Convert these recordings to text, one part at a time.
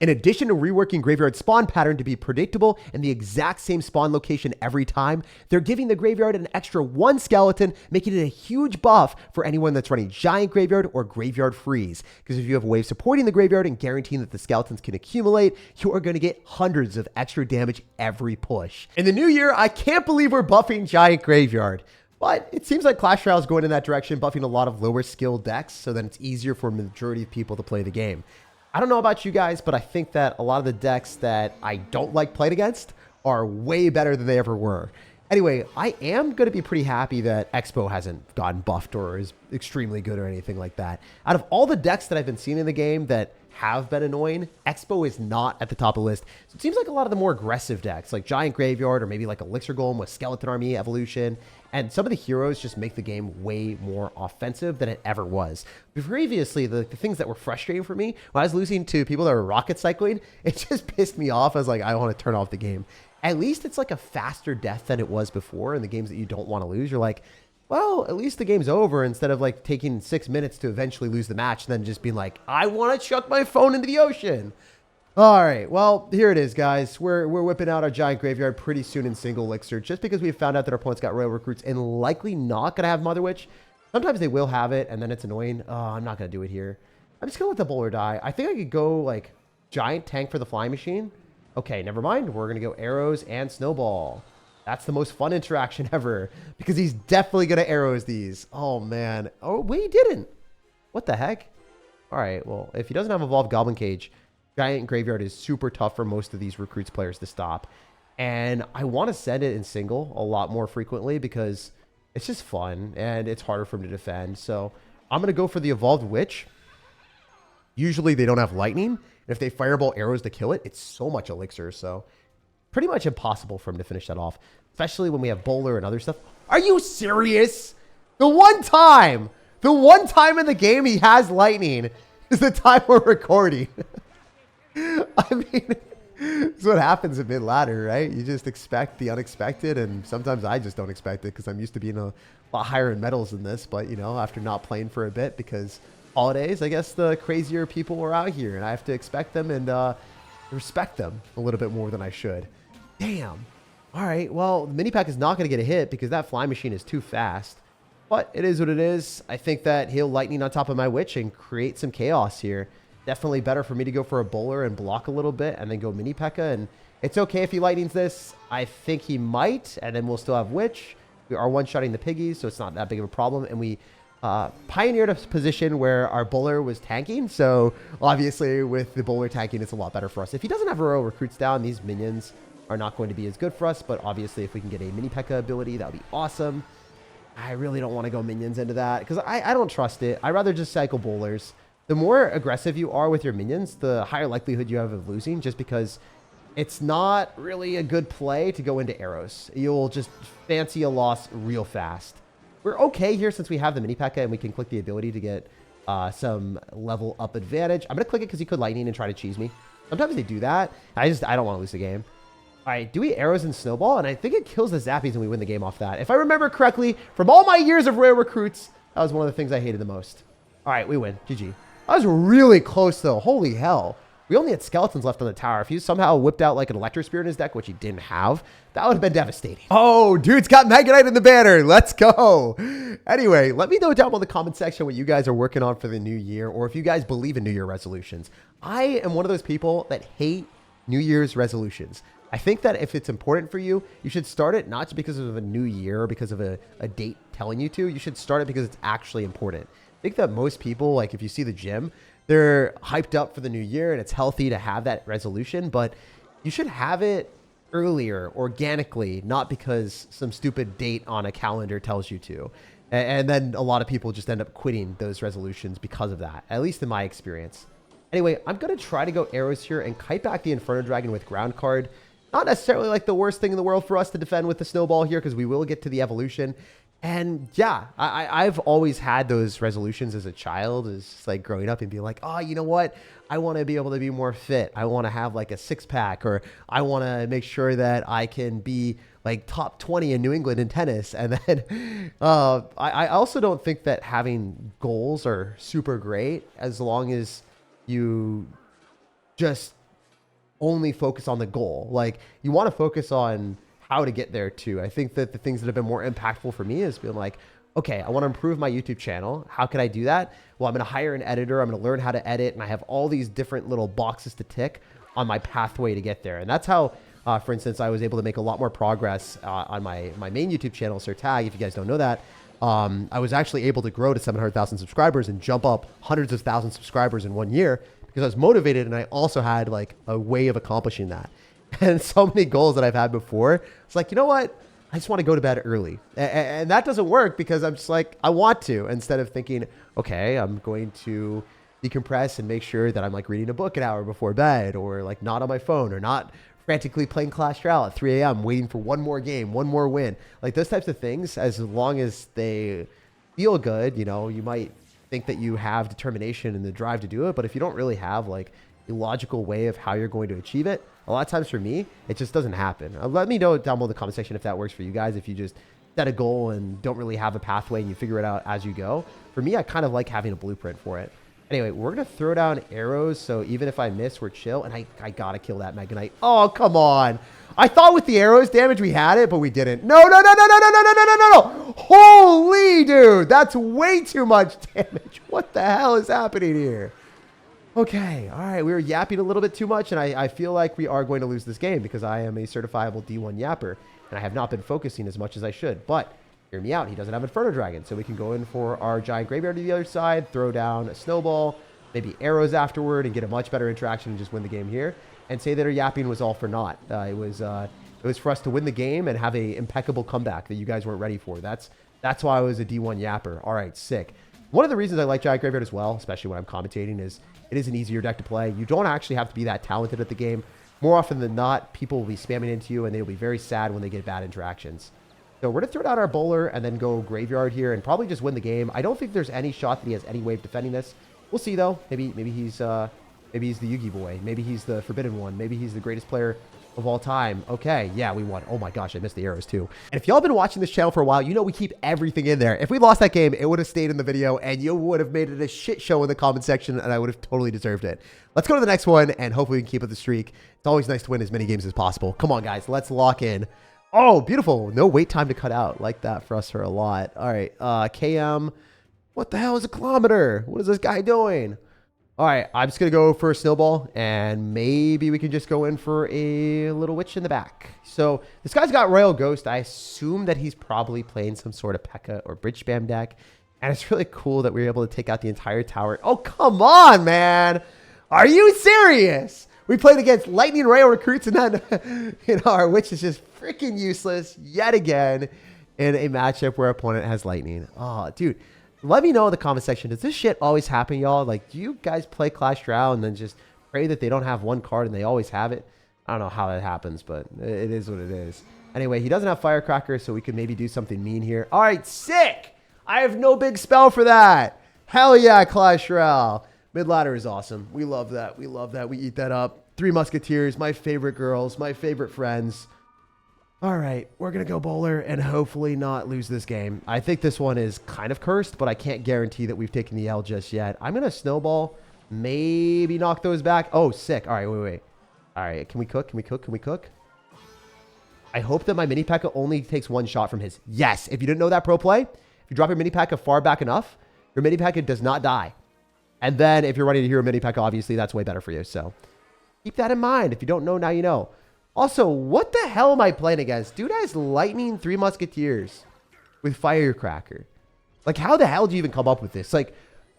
In addition to reworking Graveyard's spawn pattern to be predictable and the exact same spawn location every time, they're giving the Graveyard an extra 1 skeleton, making it a huge buff for anyone that's running Giant Graveyard or Graveyard Freeze. Because if you have a wave supporting the Graveyard and guaranteeing that the skeletons can accumulate, you are going to get hundreds of extra damage every push. In the new year, I can't believe we're buffing Giant Graveyard. But it seems like Clash Royale is going in that direction, buffing a lot of lower skill decks so that it's easier for a majority of people to play the game. I don't know about you guys, but I think that a lot of the decks that I don't like playing against are way better than they ever were. Anyway, I am going to be pretty happy that Expo hasn't gotten buffed or is extremely good or anything like that. Out of all the decks that I've been seeing in the game that have been annoying, Expo is not at the top of the list. So it seems like a lot of the more aggressive decks, like Giant Graveyard or maybe like Elixir Golem with Skeleton Army Evolution, and some of the heroes just make the game way more offensive than it ever was. Previously, the things that were frustrating for me, when I was losing to people that were rocket cycling, it just pissed me off. I was like, I want to turn off the game. At least it's like a faster death than it was before in the games that you don't want to lose. You're like, well, at least the game's over, instead of like taking 6 minutes to eventually lose the match and then just being like, I want to chuck my phone into the ocean. All right, well, here it is, guys. We're whipping out our Giant Graveyard pretty soon in single Elixir, just because we found out that our opponents got Royal Recruits and likely not going to have Mother Witch. Sometimes they will have it, and then it's annoying. Oh, I'm not going to do it here. I'm just going to let the bowler die. I think I could go, like, Giant Tank for the Flying Machine. Okay, never mind. We're going to go Arrows and Snowball. That's the most fun interaction ever, because he's definitely going to Arrows these. Oh, man. Oh, wait, he didn't. What the heck? All right, well, if he doesn't have Evolved Goblin Cage, Giant Graveyard is super tough for most of these Recruits players to stop. And I want to send it in single a lot more frequently because it's just fun and it's harder for him to defend. So I'm going to go for the Evolved Witch. Usually they don't have lightning. If they fireball arrows to kill it, it's so much elixir. So pretty much impossible for him to finish that off, especially when we have bowler and other stuff. Are you serious? The one time in the game he has lightning is the time we're recording. I mean, it's what happens in mid-ladder, right? You just expect the unexpected, and sometimes I just don't expect it because I'm used to being a lot higher in medals than this. But, you know, after not playing for a bit because holidays, I guess the crazier people are out here, and I have to expect them and respect them a little bit more than I should. Damn. All right, well, the mini pack is not going to get a hit because that fly machine is too fast. But it is what it is. I think that he'll lightning on top of my witch and create some chaos here. Definitely better for me to go for a bowler and block a little bit and then go mini P.E.K.K.A. And it's okay if he lightnings this. I think he might, and then we'll still have witch. We are one-shotting the piggies, so it's not that big of a problem. And we pioneered a position where our bowler was tanking. So obviously with the bowler tanking, it's a lot better for us. If he doesn't have Royal Recruits down, these minions are not going to be as good for us. But obviously if we can get a mini P.E.K.K.A. ability, that would be awesome. I really don't want to go minions into that because I don't trust it. I'd rather just cycle bowlers. The more aggressive you are with your minions, the higher likelihood you have of losing, just because it's not really a good play to go into arrows. You'll just fancy a loss real fast. We're okay here since we have the mini P.E.K.K.A. and we can click the ability to get some level up advantage. I'm going to click it because he could lightning and try to cheese me. Sometimes they do that. I don't want to lose the game. All right, do we arrows and snowball? And I think it kills the zappies and we win the game off that. If I remember correctly, from all my years of Royal Recruits, that was one of the things I hated the most. All right, we win. GG. That was really close, though. Holy hell. We only had skeletons left on the tower. If he somehow whipped out like an Electro Spear in his deck, which he didn't have, that would have been devastating. Oh, dude's got Magnite in the banner. Let's go. Anyway, let me know down below in the comment section what you guys are working on for the new year, or if you guys believe in New Year resolutions. I am one of those people that hate New Year's resolutions. I think that if it's important for you, you should start it not just because of a new year or because of a date telling you to. You should start it because it's actually important. I think that most people, like if you see the gym, they're hyped up for the new year and it's healthy to have that resolution, but you should have it earlier, organically, not because some stupid date on a calendar tells you to. And then a lot of people just end up quitting those resolutions because of that, at least in my experience. Anyway, I'm going to try to go arrows here and kite back the Inferno Dragon with ground card. Not necessarily like the worst thing in the world for us to defend with the snowball here because we will get to the evolution. And yeah, I've always had those resolutions as a child, as like growing up and being like, oh, you know what? I want to be able to be more fit. I want to have like a 6-pack, or I want to make sure that I can be like top 20 in New England in tennis. And then I also don't think that having goals are super great as long as you just only focus on the goal. Like, you want to focus on how to get there too. I think that the things that have been more impactful for me is being like, okay, I want to improve my YouTube channel. How can I do that? Well, I'm going to hire an editor. I'm going to learn how to edit. And I have all these different little boxes to tick on my pathway to get there. And that's how, for instance, I was able to make a lot more progress on my main YouTube channel, SIRTAG. If you guys don't know that, I was actually able to grow to 700,000 subscribers and jump up hundreds of thousands of subscribers in 1 year because I was motivated, and I also had like a way of accomplishing that. And so many goals that I've had before, it's like, you know what? I just want to go to bed early. And that doesn't work because I'm just like, I want to, instead of thinking, okay, I'm going to decompress and make sure that I'm like reading a book an hour before bed, or like not on my phone, or not frantically playing Clash Royale at 3 a.m. waiting for one more game, one more win. Like those types of things, as long as they feel good, you know, you might think that you have determination and the drive to do it. But if you don't really have like a logical way of how you're going to achieve it, a lot of times for me, it just doesn't happen. Let me know down below in the comment section if that works for you guys, if you just set a goal and don't really have a pathway and you figure it out as you go. For me, I kind of like having a blueprint for it. Anyway, we're going to throw down arrows, so even if I miss, we're chill. And I got to kill that Mega Knight. Oh, come on. I thought with the arrows damage we had it, but we didn't. No, no, no, no, no, no, no, no, no, no, no, no. Holy, dude. That's way too much damage. What the hell is happening here? Okay, all right. We were yapping a little bit too much, and I feel like we are going to lose this game because I am a certifiable D1 yapper, and I have not been focusing as much as I should. But hear me out. He doesn't have Inferno Dragon, so we can go in for our giant graveyard to the other side, throw down a snowball, maybe arrows afterward, and get a much better interaction and just win the game here. And say that our yapping was all for naught. It was for us to win the game and have a impeccable comeback that you guys weren't ready for. That's why I was a D1 yapper. All right, sick. One of the reasons I like giant graveyard as well, especially when I'm commentating, is it is an easier deck to play. You don't actually have to be that talented at the game. More often than not, people will be spamming into you, and they'll be very sad when they get bad interactions. So we're going to throw down our bowler and then go graveyard here and probably just win the game. I don't think there's any shot that he has any way of defending this. We'll see, though. Maybe he's the Yugi boy. Maybe he's the forbidden one. Maybe he's the greatest player of all time. Okay, yeah, we won. Oh my gosh, I missed the arrows too. And if y'all been watching this channel for a while, you know we keep everything in there. If we lost that game, it would have stayed in the video, and you would have made it a shit show in the comment section, and I would have totally deserved it. Let's go to the next one, and hopefully we can keep up the streak. It's always nice to win as many games as possible. Come on, guys, let's lock in. Oh, beautiful. No wait time to cut out. Like that for us for a lot. All right, KM. What the hell is a kilometer? What is this guy doing? All right, I'm just going to go for a snowball, and maybe we can just go in for a little witch in the back. So this guy's got Royal Ghost. I assume that he's probably playing some sort of P.E.K.K.A. or Bridge Spam deck, and it's really cool that we were able to take out the entire tower. Oh, come on, man. Are you serious? We played against Lightning Royal recruits, and then our witch is just freaking useless yet again in a matchup where our opponent has lightning. Oh, dude. Let me know in the comment section, does this shit always happen, y'all? Like, do you guys play Clash Royale and then just pray that they don't have one card and they always have it? I don't know how that happens, but it is what it is. Anyway, he doesn't have Firecracker, so we could maybe do something mean here. All right, sick! I have no big spell for that. Hell yeah, Clash Royale. Mid-ladder is awesome. We love that. We love that. We eat that up. 3 Musketeers, my favorite girls, my favorite friends. All right, we're going to go bowler and hopefully not lose this game. I think this one is kind of cursed, but I can't guarantee that we've taken the L just yet. I'm going to snowball, maybe knock those back. Oh, sick. All right, wait. All right, can we cook? Can we cook? Can we cook? I hope that my mini P.E.K.K.A. only takes 1 shot from his. Yes, if you didn't know that pro play, if you drop your mini P.E.K.K.A. far back enough, your mini P.E.K.K.A. does not die. And then if you're ready to hero mini P.E.K.K.A., obviously that's way better for you. So keep that in mind. If you don't know, now you know. Also, what the hell am I playing against? Dude has Lightning 3 Musketeers with Firecracker. Like, how the hell do you even come up with this? Like,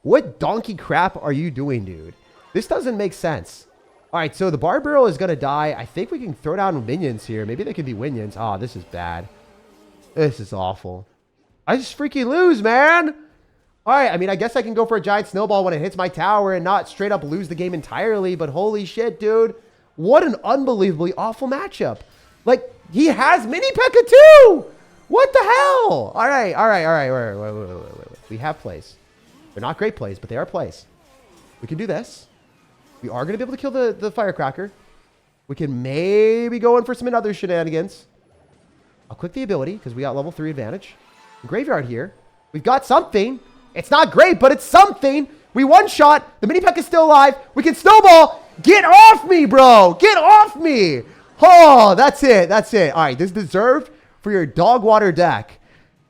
what donkey crap are you doing, dude? This doesn't make sense. All right, so the Barbaro is going to die. I think we can throw down minions here. Maybe they can be minions. Oh, this is bad. This is awful. I just freaking lose, man. All right, I mean, I guess I can go for a giant snowball when it hits my tower and not straight up lose the game entirely, but holy shit, dude. What an unbelievably awful matchup. Like, he has mini P.E.K.K.A. too. What the hell? All right. Wait. We have plays. They're not great plays, but they are plays. We can do this. We are going to be able to kill the Firecracker. We can maybe go in for some other shenanigans. I'll click the ability because we got level 3 advantage. Graveyard here. We've got something. It's not great, but it's something. We one-shot. The mini P.E.K.K.A. is still alive. We can snowball. Get off me, bro. Get off me. Oh, that's it. That's it. All right, this is deserved for your dog water deck.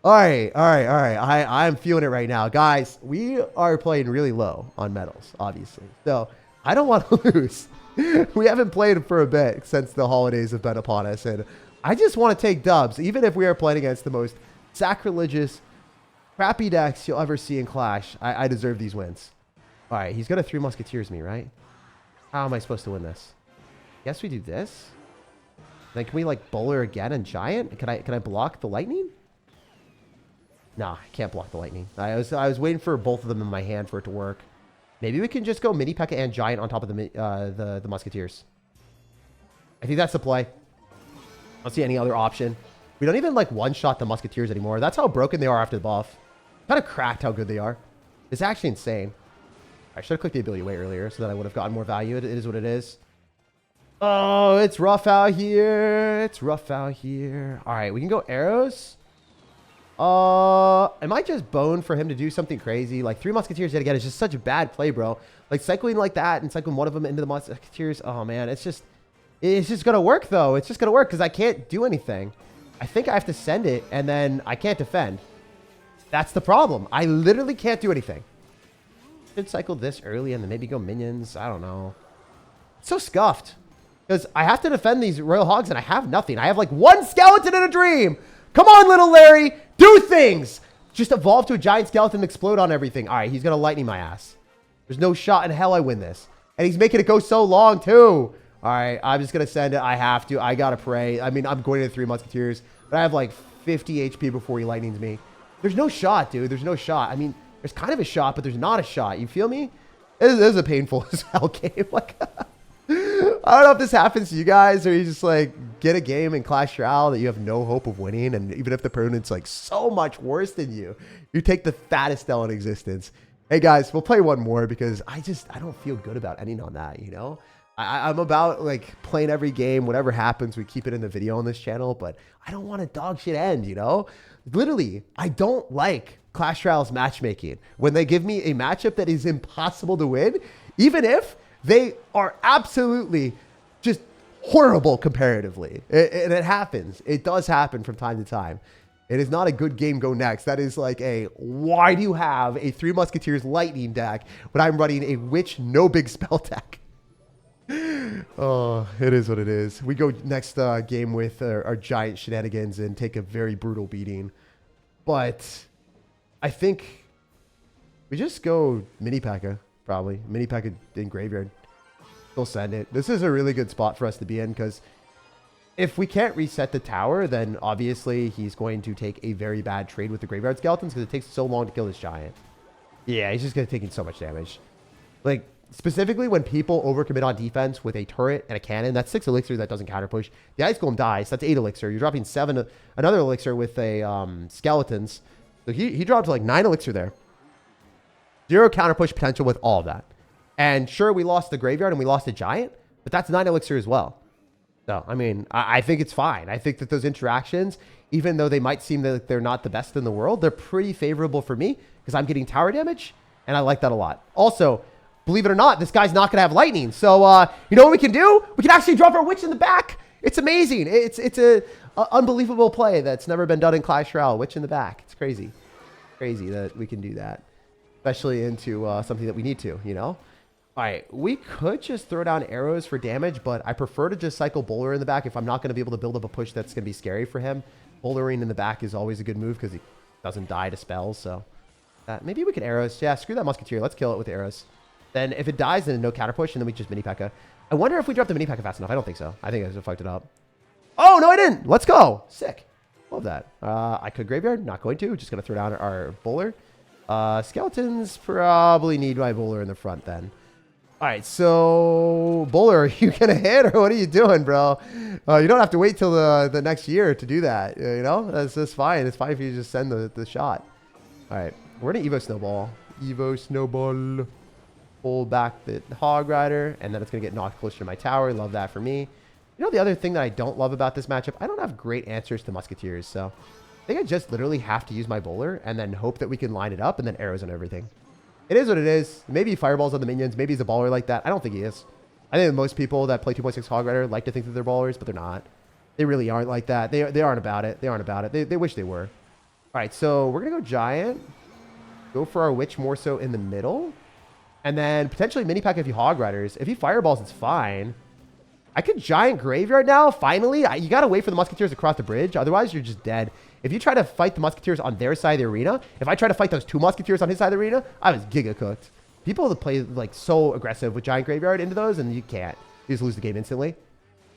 All right, all right, all right. I'm feeling it right now. Guys, we are playing really low on metals, obviously. So I don't want to lose. We haven't played for a bit since the holidays have been upon us. And I just want to take dubs, even if we are playing against the most sacrilegious, crappy decks you'll ever see in Clash. I deserve these wins. All right, he's going to 3 Musketeers me, right? How am I supposed to win this? Guess we do this. Then can we like bowler again and giant? Can I block the lightning? Nah, I can't block the lightning. I was waiting for both of them in my hand for it to work. Maybe we can just go mini P.E.K.K.A and giant on top of the Musketeers. I think that's the play. I don't see any other option. We don't even like one-shot the Musketeers anymore. That's how broken they are after the buff. Kind of cracked how good they are. It's actually insane. I should have clicked the ability way earlier so that I would have gotten more value. It is what it is. Oh, it's rough out here. It's rough out here. All right, we can go arrows. Am I just boned for him to do something crazy? Like 3 Musketeers yet again is just such a bad play, bro. Like cycling like that and cycling one of them into the Musketeers. Oh man, it's just gonna work though. It's just gonna work because I can't do anything. I think I have to send it and then I can't defend. That's the problem. I literally can't do anything. Should cycle this early and then maybe go minions. I don't know. It's so scuffed because I have to defend these Royal Hogs and I have nothing. I have like 1 skeleton in a dream. Come on, little Larry. Do things. Just evolve to a giant skeleton and explode on everything. All right, he's going to lightning my ass. There's no shot in hell I win this. And he's making it go so long, too. All right, I'm just going to send it. I have to. I got to pray. I mean, I'm going to 3 Musketeers, but I have like 50 HP before he lightnings me. There's no shot, dude. There's no shot. I mean, there's kind of a shot, but there's not a shot. You feel me? This is a painful as hell game. Like, I don't know if this happens to you guys or you just like get a game in Clash Royale that you have no hope of winning. And even if the opponent's like so much worse than you, you take the fattest L in existence. Hey guys, we'll play one more because I don't feel good about ending on that, you know? I'm about like playing every game, whatever happens, we keep it in the video on this channel, but I don't want a dog shit end, you know? Literally, I don't like Clash Royale's matchmaking. When they give me a matchup that is impossible to win, even if they are absolutely just horrible comparatively. And it happens. It does happen from time to time. It is not a good game go next. That is like why do you have a 3 Musketeers lightning deck when I'm running a witch no big spell deck? Oh, it is what it is. We go next game with our giant shenanigans and take a very brutal beating. But I think we just go mini P.E.K.K.A. Probably. Mini P.E.K.K.A in graveyard. They'll send it. This is a really good spot for us to be in because if we can't reset the tower, then obviously he's going to take a very bad trade with the graveyard skeletons because it takes so long to kill this giant. Yeah, he's just going to take so much damage. Like, specifically when people overcommit on defense with a turret and a cannon, that's 6 elixir that doesn't counter push. The Ice Golem dies. That's 8 elixir. You're dropping 7, another elixir with a skeletons. So he dropped like 9 elixir there. 0 counter push potential with all of that. And sure, we lost the graveyard and we lost a giant, but that's 9 elixir as well. So, I mean, I think it's fine. I think that those interactions, even though they might seem that they're not the best in the world, they're pretty favorable for me because I'm getting tower damage, and I like that a lot. Also, believe it or not, this guy's not going to have lightning. So, you know what we can do? We can actually drop our witch in the back. It's amazing. It's a unbelievable play that's never been done in Clash Royale. Witch in the back. It's crazy. Crazy that we can do that. Especially into something that we need to, you know? All right, we could just throw down arrows for damage, but I prefer to just cycle Bowler in the back if I'm not going to be able to build up a push that's going to be scary for him. Bowlering in the back is always a good move because he doesn't die to spells, so... maybe we can arrows. Yeah, screw that Musketeer. Let's kill it with arrows. Then if it dies, then no counter push, and then we just mini P.E.K.K.A. I wonder if we dropped the mini P.E.K.K.A fast enough. I don't think so. I think I just fucked it up. Oh, no, I didn't. Let's go. Sick. Love that. I could graveyard. Not going to. Just going to throw down our Bowler. Skeletons probably need my Bowler in the front then. All right, so Bowler, are you going to hit or what are you doing, bro? You don't have to wait till the next year to do that. You know, that's fine. It's fine if you just send the shot. All right, we're going to Evo Snowball. Evo Snowball. Pull back the Hog Rider, and then it's going to get knocked closer to my tower. Love that for me. You know, the other thing that I don't love about this matchup, I don't have great answers to Musketeers, so I think I just literally have to use my Bowler and then hope that we can line it up and then arrows on everything. It is what it is. Maybe he fireballs on the minions. Maybe he's a baller like that. I don't think he is. I think most people that play 2.6 Hog Rider like to think that they're ballers, but they're not. They really aren't like that. They aren't about it. They aren't about it. They wish they were. All right, so we're going to go Giant. Go for our Witch more so in the middle. And then potentially mini pack a few Hog Riders. If he fireballs, it's fine. I could Giant Graveyard now, finally. You got to wait for the Musketeers to cross the bridge. Otherwise, you're just dead. If you try to fight the Musketeers on their side of the arena, if I try to fight those 2 Musketeers on his side of the arena, I was giga cooked. People that play like so aggressive with Giant Graveyard into those, and you can't. You just lose the game instantly.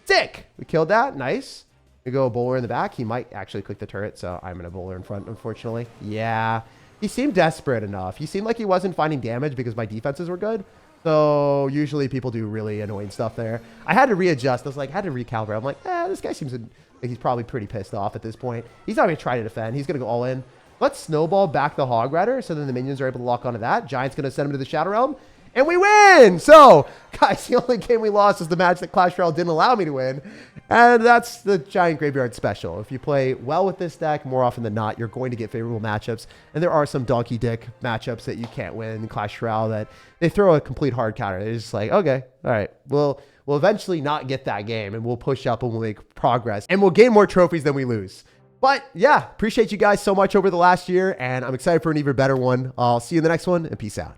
Sick! We killed that. Nice. We go Bowler in the back. He might actually click the turret, so I'm going to Bowler in front, unfortunately. Yeah. He seemed desperate enough. He seemed like he wasn't finding damage because my defenses were good. So usually people do really annoying stuff there. I had to readjust. I was like, I had to recalibrate. I'm like, this guy seems like he's probably pretty pissed off at this point. He's not going to try to defend. He's going to go all in. Let's snowball back the Hog Rider so then the minions are able to lock onto that. Giant's going to send him to the Shadow Realm. And we win! So, guys, the only game we lost is the match that Clash Royale didn't allow me to win. And that's the Giant Graveyard special. If you play well with this deck, more often than not, you're going to get favorable matchups. And there are some donkey dick matchups that you can't win in Clash Royale that they throw a complete hard counter. They're just like, okay, all right, we'll eventually not get that game and we'll push up and we'll make progress. And we'll gain more trophies than we lose. But yeah, appreciate you guys so much over the last year. And I'm excited for an even better one. I'll see you in the next one and peace out.